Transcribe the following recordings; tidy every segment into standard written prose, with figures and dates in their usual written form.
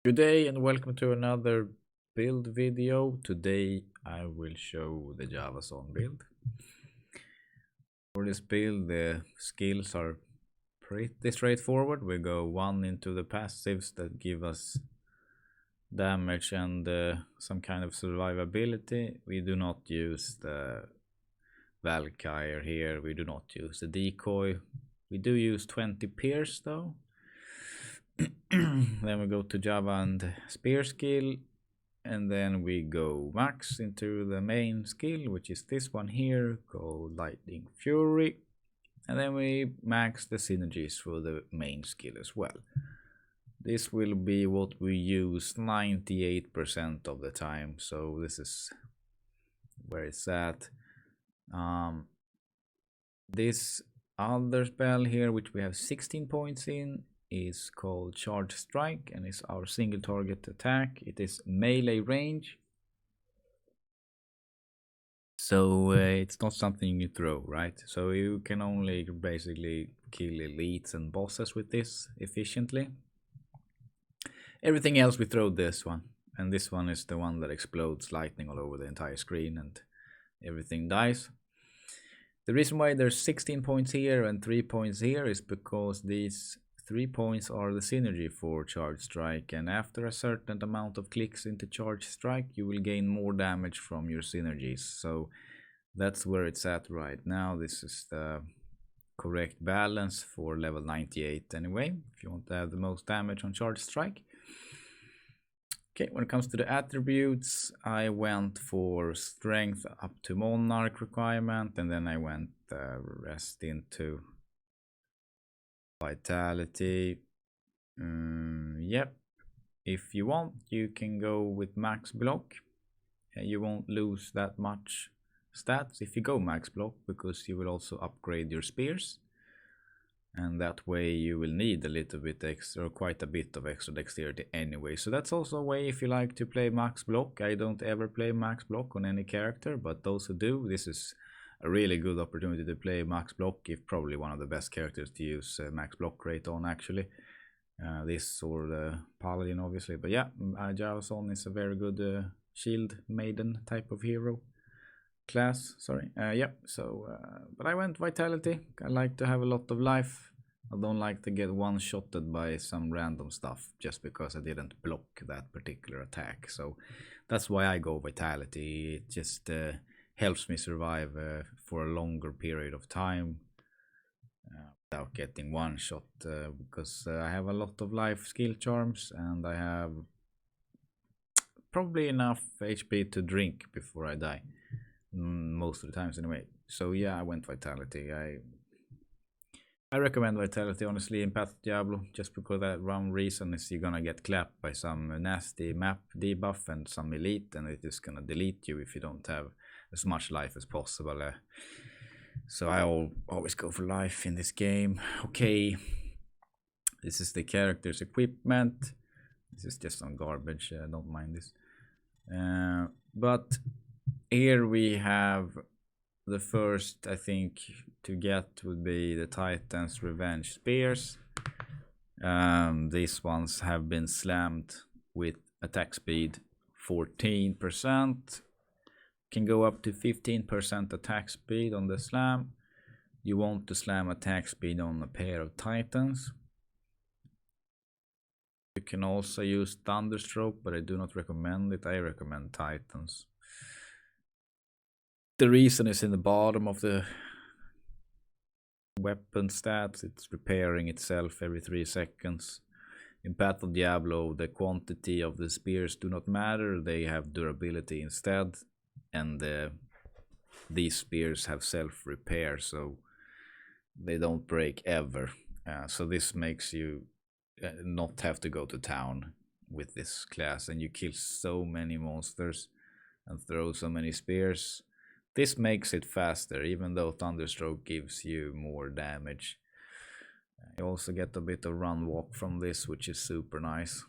Good day and welcome to another build video. Today I will show the Javazon build. For this build the skills are pretty straightforward. We go one into the passives that give us damage and some kind of survivability. We do not use the Valkyrie here, we do not use the decoy. We do use 20 pierce though. Then we go to Java and spear skill, and then we go max into the main skill, which is this one here called Lightning Fury, and then we max the synergies for the main skill as well. This will be what we use 98% of the time, so this is where it's at. This other spell here, which we have 16 points in, is called Charge Strike and is our single target attack. It is melee range, so it's not something you throw, right? So you can only basically kill elites and bosses with this efficiently. Everything else we throw this one, and this one is the one that explodes lightning all over the entire screen and everything dies. The reason why there's 16 points here and 3 points here is because these 3 points are the synergy for Charge Strike, and after a certain amount of clicks into Charge Strike you will gain more damage from your synergies. So that's where it's at right now. This is the correct balance for level 98 anyway, if you want to have the most damage on Charge Strike. Okay, when it comes to the attributes, I went for strength up to monarch requirement, and then I went rest into vitality. Yep, if you want you can go with max block. You won't lose that much stats if you go max block, because you will also upgrade your spears, and that way you will need a little bit extra, or quite a bit of extra dexterity anyway. So that's also a way if you like to play max block. I don't ever play max block on any character, but those who do, this is a really good opportunity to play max block. If probably one of the best characters to use max block rate on, actually. This or the paladin obviously, but yeah, Javzon is a very good shield maiden type of hero class. Sorry, yeah. So but I went vitality. I like to have a lot of life. I don't like to get one-shotted by some random stuff just because I didn't block that particular attack. So that's why I go vitality. It just helps me survive for a longer period of time without getting one shot, because I have a lot of life skill charms and I have probably enough HP to drink before I die, most of the times anyway. So yeah, I went vitality. I recommend vitality honestly in Path Diablo, just because that one reason is you're gonna get clapped by some nasty map debuff and some elite, and it is gonna delete you if you don't have as much life as possible. So I always go for life in this game. Okay, this is the character's equipment. This is just some garbage, don't mind this. But here we have the first, I think, to get would be the Titan's Revenge Spears. These ones have been slammed with attack speed 14%. Can go up to 15% attack speed on the slam. You want to slam attack speed on a pair of Titans. You can also use Thunderstroke, but I do not recommend it. I recommend Titans. The reason is in the bottom of the weapon stats. It's repairing itself every 3 seconds. In Path of Diablo, the quantity of the spears do not matter. They have durability instead, and these spears have self-repair, so they don't break ever. So this makes you not have to go to town with this class, and you kill so many monsters and throw so many spears. This makes it faster, even though Thunderstroke gives you more damage. You also get a bit of run walk from this, which is super nice.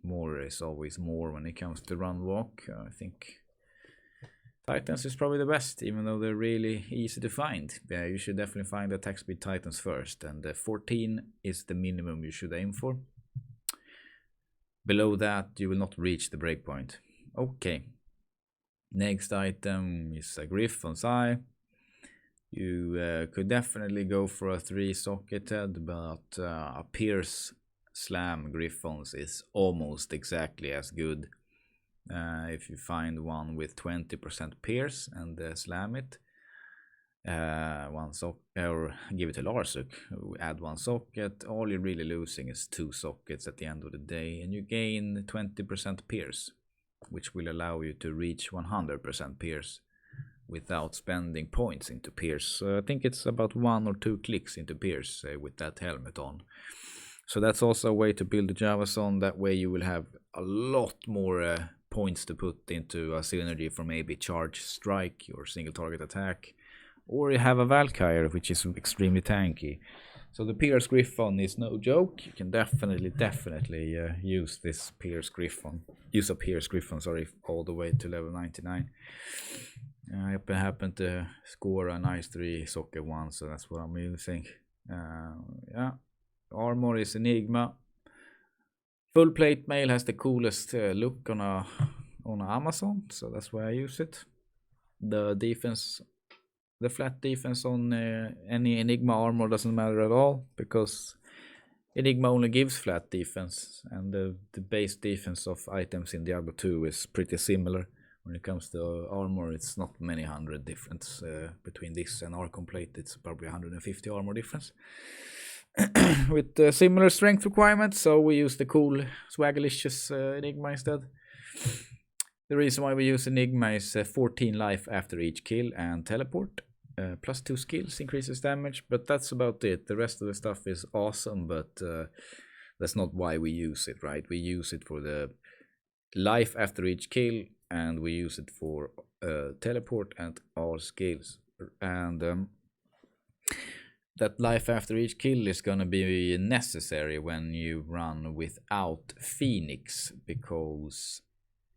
More is always more when it comes to run walk. I think Titans is probably the best, even though they're really easy to find. Yeah, you should definitely find the attack speed Titans first, and 14 is the minimum you should aim for. Below that, you will not reach the breakpoint. Okay. Next item is a Griffon's Eye. You could definitely go for a 3-socketed, but a Pierce Slam Griffons is almost exactly as good. If you find one with 20% Pierce and slam it, or give it a Larsuk, add 1 socket, all you're really losing is 2 sockets at the end of the day, and you gain 20% Pierce, which will allow you to reach 100% Pierce without spending points into Pierce. I think it's about 1 or 2 clicks into Pierce with that helmet on. So that's also a way to build a Javazon. That way you will have a lot more points to put into a synergy for maybe charge strike or single target attack. Or you have a Valkyrie, which is extremely tanky. So the Pierce Griffon is no joke. You can definitely use this Pierce Griffon. Use a Pierce Griffon, sorry, all the way to level 99. I happen to score a nice 3-socket one, so that's what I'm using. Yeah, armor is Enigma. Full plate mail has the coolest look on Amazon, so that's why I use it. The defense, the flat defense on any Enigma armor doesn't matter at all, because Enigma only gives flat defense, and the base defense of items in Diablo 2 is pretty similar. When it comes to armor, it's not many hundred difference between this and Archon plate. It's probably 150 armor difference. With similar strength requirements, so we use the cool Swagalicious Enigma instead. The reason why we use Enigma is 14 life after each kill and teleport. Plus 2 skills increases damage, but that's about it. The rest of the stuff is awesome, but that's not why we use it, right? We use it for the life after each kill, and we use it for teleport and all skills. And that life after each kill is gonna be necessary when you run without Phoenix, because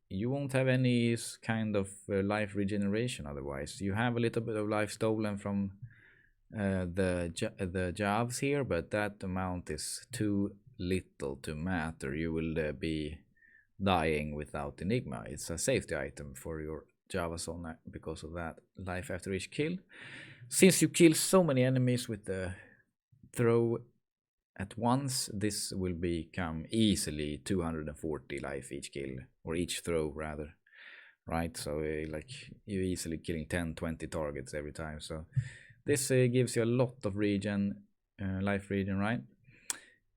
you won't have any kind of life regeneration otherwise. You have a little bit of life stolen from the Javs here, but that amount is too little to matter. You will be dying without Enigma. It's a safety item for your Javazon because of that life after each kill. Since you kill so many enemies with the throw at once, this will become easily 240 life each kill, or each throw rather, right? So like you're easily killing 10-20 targets every time. So this gives you a lot of regen, life regen, right?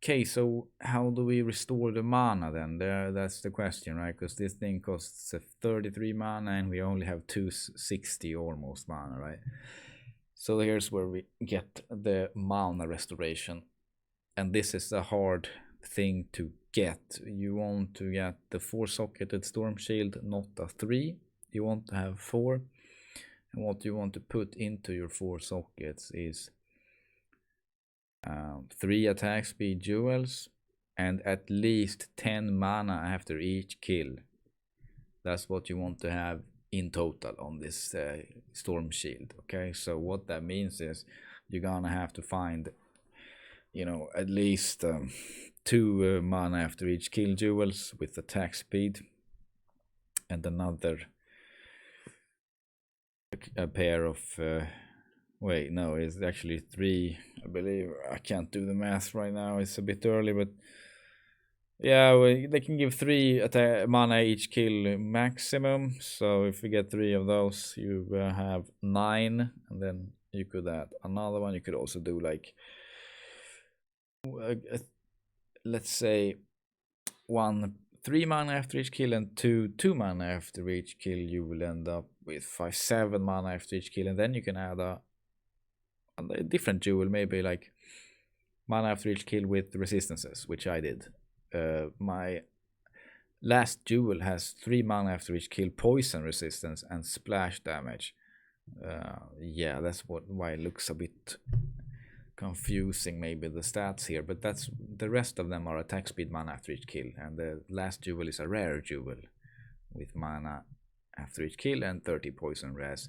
Okay, so how do we restore the mana then? That's the question, right? Because this thing costs 33 mana and we only have 260 almost mana, right? So here's where we get the mana restoration. And this is a hard thing to get. You want to get the 4-socketed Storm Shield, not a 3. You want to have 4. And what you want to put into your 4 sockets is 3 attack speed jewels and at least 10 mana after each kill. That's what you want to have in total on this Storm Shield. Okay, so what that means is you're gonna have to find, you know, at least 2 mana after each kill jewels with attack speed, and another a pair of wait, no, it's actually 3, I believe. I can't do the math right now, it's a bit early, but yeah, they can give 3 mana each kill maximum. So if you get 3 of those, you have 9, and then you could add another one. You could also do like let's say 3 mana after each kill and 2 mana after each kill. You will end up with 7 mana after each kill, and then you can add a different jewel, maybe like mana after each kill with resistances, which I did. My last jewel has 3 mana after each kill, poison resistance and splash damage. Yeah, that's why it looks a bit confusing, maybe the stats here, but that's the rest of them are attack speed mana after each kill, and the last jewel is a rare jewel with mana after each kill and 30 poison res,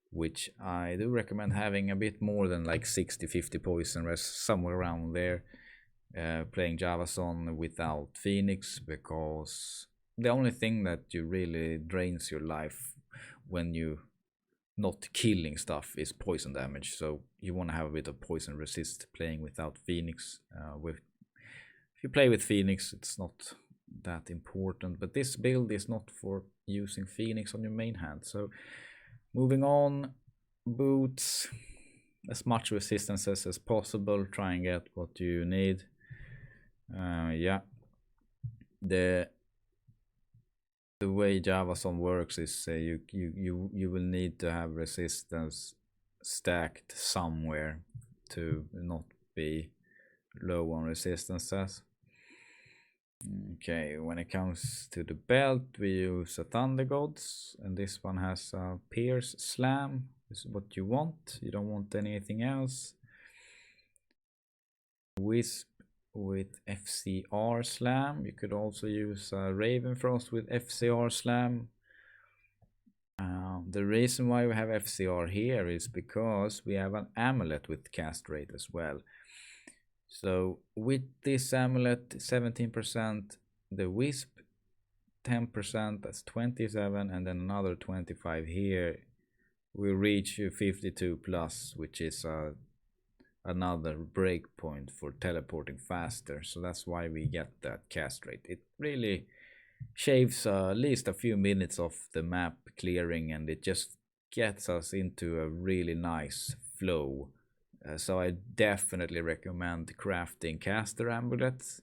which I do recommend having a bit more than like 60-50 poison res, somewhere around there. playing Javazon without Phoenix, because the only thing that you really drains your life when you not killing stuff is poison damage. So you want to have a bit of poison resist playing without Phoenix. If you play with Phoenix, it's not that important, but this build is not for using Phoenix on your main hand. So moving on, boots, as much resistances as possible, try and get what you need. Yeah, the way Javazon works is you will need to have resistance stacked somewhere to not be low on resistances. Okay, when it comes to the belt, we use a Thunder Gods, and this one has a Pierce Slam. This is what you want. You don't want anything else. Wisp with FCR Slam. You could also use Ravenfrost with FCR Slam. The reason why we have FCR here is because we have an amulet with cast rate as well. So with this amulet, 17%, the Wisp 10%, that's 27, and then another 25 here, we reach 52 plus, which is another breakpoint for teleporting faster. So that's why we get that cast rate. It really shaves at least a few minutes of the map clearing, and it just gets us into a really nice flow. So I definitely recommend crafting caster amulets.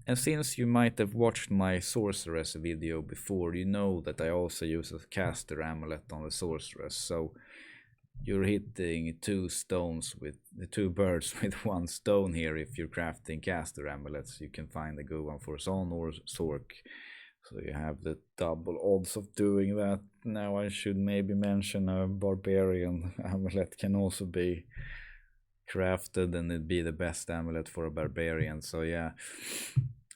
And since you might have watched my Sorceress video before, you know that I also use a caster amulet on the Sorceress. So you're hitting two birds with one stone here if you're crafting caster amulets. You can find a good one for Zon or Sork. So you have the double odds of doing that. Now I should maybe mention a Barbarian amulet can also be crafted, and it'd be the best amulet for a Barbarian. So yeah,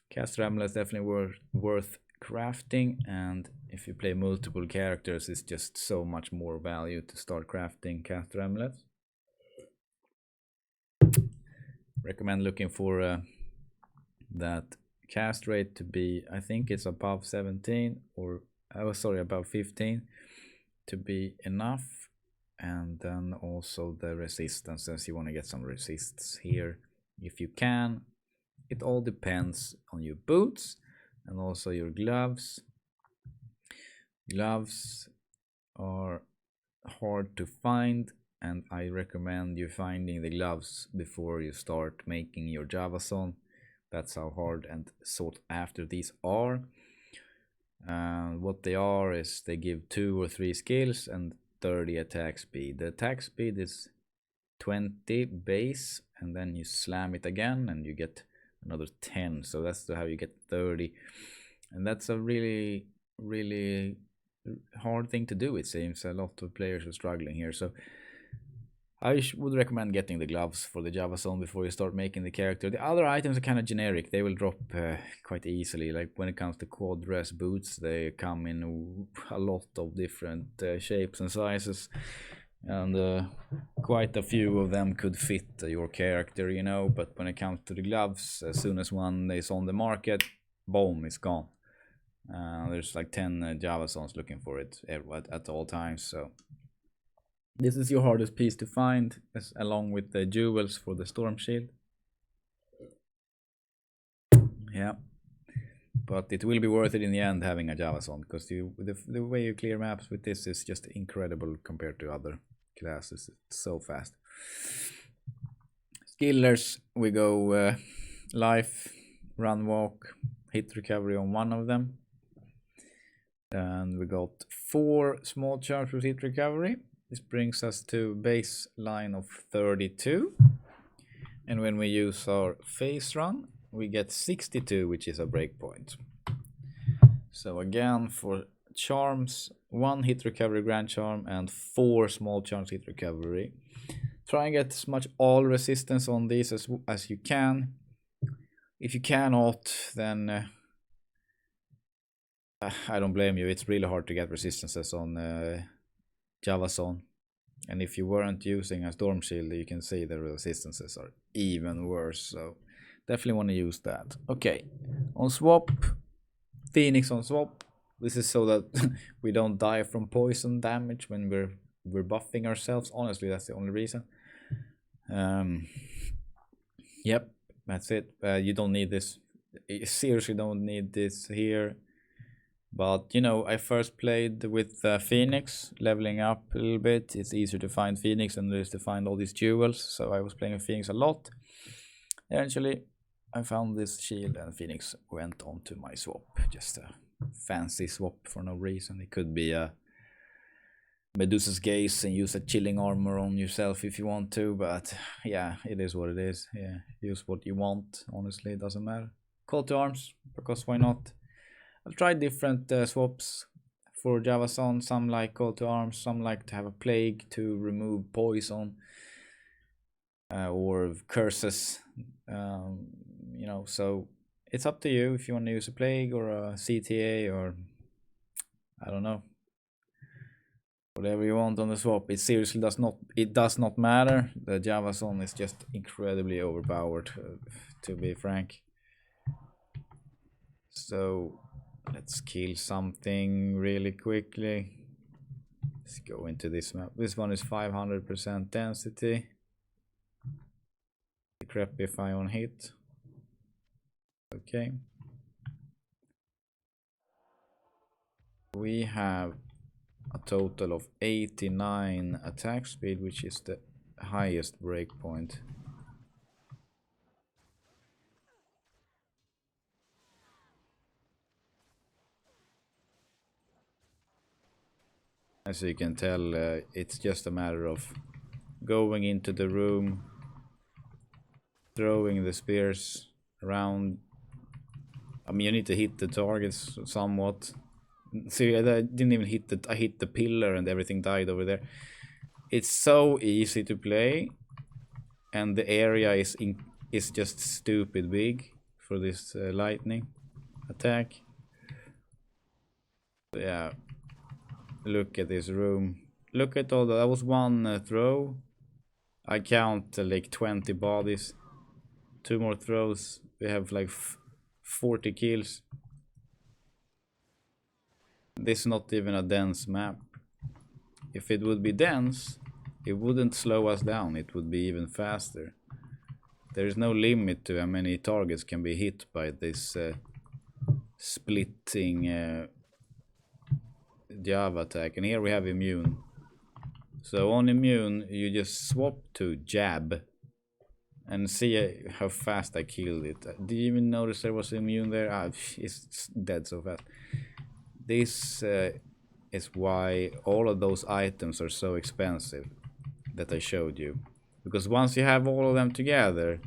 caster amulet is definitely worth crafting, and if you play multiple characters, it's just so much more value to start crafting caster amulets. Recommend looking for that cast rate to be, I think it's above 17, or above 15 to be enough. And then also the resistances, you want to get some resists here if you can. It all depends on your boots and also your gloves. Gloves are hard to find, and I recommend you finding the gloves before you start making your Javazon. That's how hard and sought after these are. What they are is they give 2 or 3 skills and 30 attack speed. The attack speed is 20 base, and then you slam it again and you get another 10. So that's how you get 30. And that's a really, really hard thing to do. It seems a lot of players are struggling here. So I would recommend getting the gloves for the Javazon before you start making the character. The other items are kind of generic. They will drop quite easily. Like when it comes to quad dress boots, they come in a lot of different shapes and sizes. And quite a few of them could fit your character, you know. But when it comes to the gloves, as soon as one is on the market, boom, it's gone. There's like 10 Javazons looking for it at all times. So this is your hardest piece to find, along with the jewels for the storm shield. Yeah, but it will be worth it in the end having a Javazon, because the way you clear maps with this is just incredible compared to other classes. It's so fast. Skillers, we go life, run, walk, hit recovery on one of them. And we got 4 small charms with hit recovery. This brings us to baseline of 32. And when we use our phase run, we get 62, which is a breakpoint. So again, for charms, 1 hit recovery grand charm and 4 small charms hit recovery. Try and get as much all resistance on these as you can. If you cannot, then I don't blame you. It's really hard to get resistances on Javazon. And if you weren't using a storm shield, you can see the resistances are even worse. So Definitely want to use that. Okay, on swap, Phoenix on swap. This is so that we don't die from poison damage when we're buffing ourselves. Honestly, that's the only reason. Um, yep, that's it. You don't need this. You seriously don't need this here. But you know, I first played with Phoenix, leveling up a little bit. It's easier to find Phoenix than it is to find all these jewels. So I was playing with Phoenix a lot. Eventually, I found this shield and Phoenix went on to my swap. Just a fancy swap for no reason. It could be a Medusa's Gaze and use a chilling armor on yourself if you want to, but yeah, it is what it is. Yeah, use what you want. Honestly, it doesn't matter. Call to arms, because why not? I've tried different swaps for Javazon. Some like call to arms, some like to have a plague to remove poison or curses. You know, so it's up to you if you want to use a plague or a CTA or I don't know, whatever you want on the swap. It seriously does not matter. The Javazon is just incredibly overpowered, to be frank. So let's kill something really quickly. Let's go into this map. This one is 500% density. Decrepify on hit. Okay. We have a total of 89 attack speed, which is the highest breakpoint. As you can tell, it's just a matter of going into the room, throwing the spears around. I mean, you need to hit the targets somewhat. See, I didn't even hit I hit the pillar and everything died over there. It's so easy to play, and the area is just stupid big for this lightning attack. So yeah, look at this room. Look at all that was one throw. I count like 20 bodies. 2 more throws. We have like 40 kills. This is not even a dense map. If it would be dense, it wouldn't slow us down. It would be even faster. There is no limit to how many targets can be hit by this splitting Java attack. And here we have immune. So on immune, you just swap to jab and see how fast I killed it. Did you even notice there was immune there? Ah, it's dead so fast. This is why all of those items are so expensive that I showed you. Because once you have all of them together,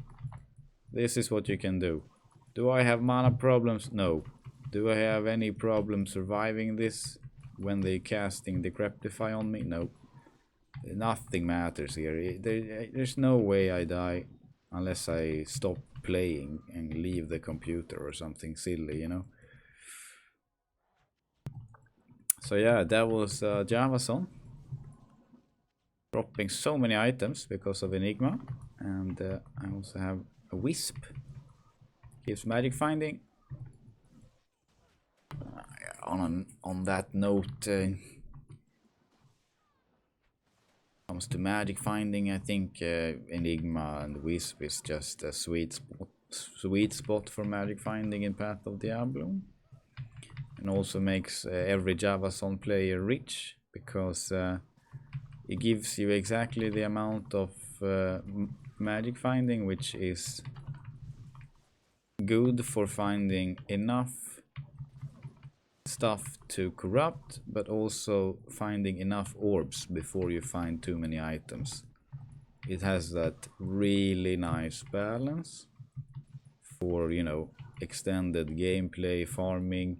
this is what you can do. Do I have mana problems? No. Do I have any problem surviving this when they casting Decrepify on me? No. Nothing matters here. There's no way I die unless I stop playing and leave the computer or something silly, you know. So yeah, that was Javazon. Dropping so many items because of Enigma. And I also have a Wisp. Gives magic finding. On that note, comes to magic finding, I think Enigma and Wisp is just a sweet spot for magic finding in Path of Diablo. And also makes every Javazon player rich, because it gives you exactly the amount of magic finding which is good for finding enough stuff to corrupt, but also finding enough orbs before you find too many items. It has that really nice balance for, you know, extended gameplay, farming.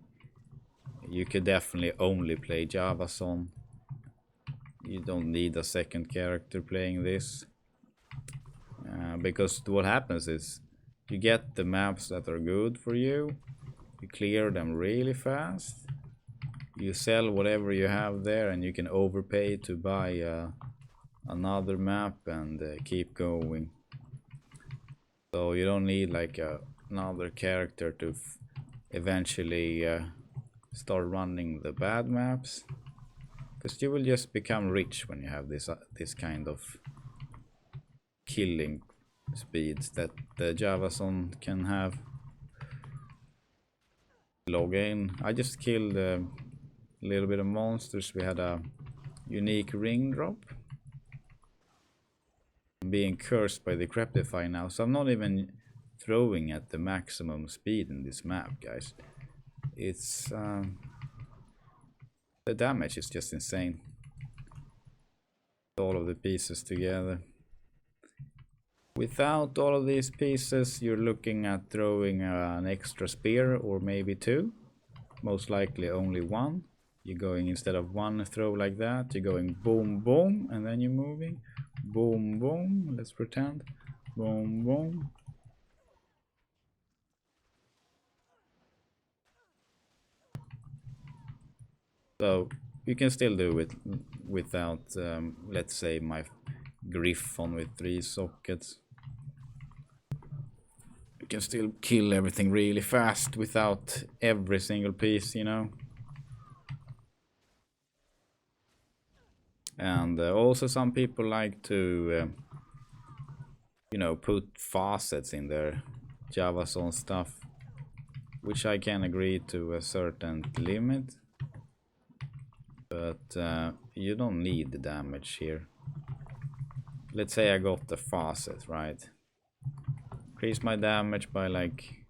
You could definitely only play Javazon. You don't need a second character playing this. Because what happens is you get the maps that are good for you. You clear them really fast. You sell whatever you have there, and you can overpay to buy another map and keep going. So you don't need like another character to eventually start running the bad maps, because you will just become rich when you have this kind of killing speeds that the Javazon can have. Log in. I just killed a little bit of monsters. We had a unique ring drop. I'm being cursed by the Decrepify now, so I'm not even throwing at the maximum speed in this map, guys. It's the damage is just insane. All of the pieces together. Without all of these pieces, you're looking at throwing an extra spear or maybe two. Most likely only one. You're going, instead of one throw like that, you're going boom boom and then you're moving. Boom boom, let's pretend. Boom boom. So you can still do it without, let's say, my Griffon with 3 sockets. You can still kill everything really fast without every single piece, you know. And also some people like to, you know, put faucets in their Javazon stuff, which I can agree to a certain limit. But you don't need the damage here. Let's say I got the faucet, right? Increase my damage by like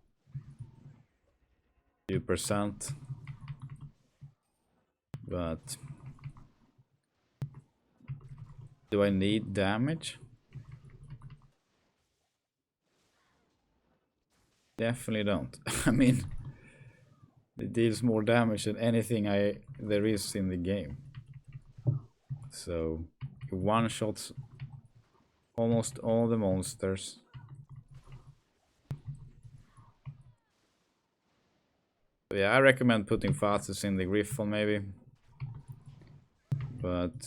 2%. But do I need damage? Definitely don't. I mean, it deals more damage than anything there is in the game. So it one-shots almost all the monsters. So yeah, I recommend putting fastest in the Griffon maybe. But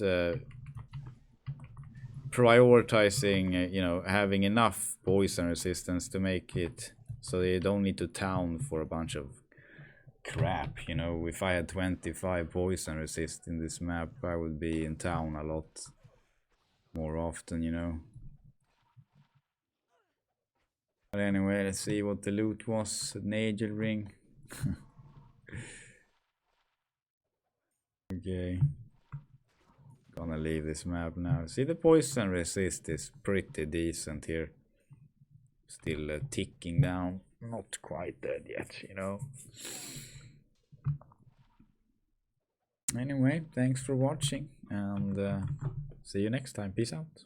prioritizing, you know, having enough poison resistance to make it so you don't need to town for a bunch of crap, you know. If I had 25 poison resist in this map, I would be in town a lot more often, you know. But anyway, let's see what the loot was. Nagel ring. Okay. Gonna leave this map now. See, the poison resist is pretty decent here. Still ticking down. Not quite dead yet, you know. Anyway, thanks for watching and see you next time. Peace out.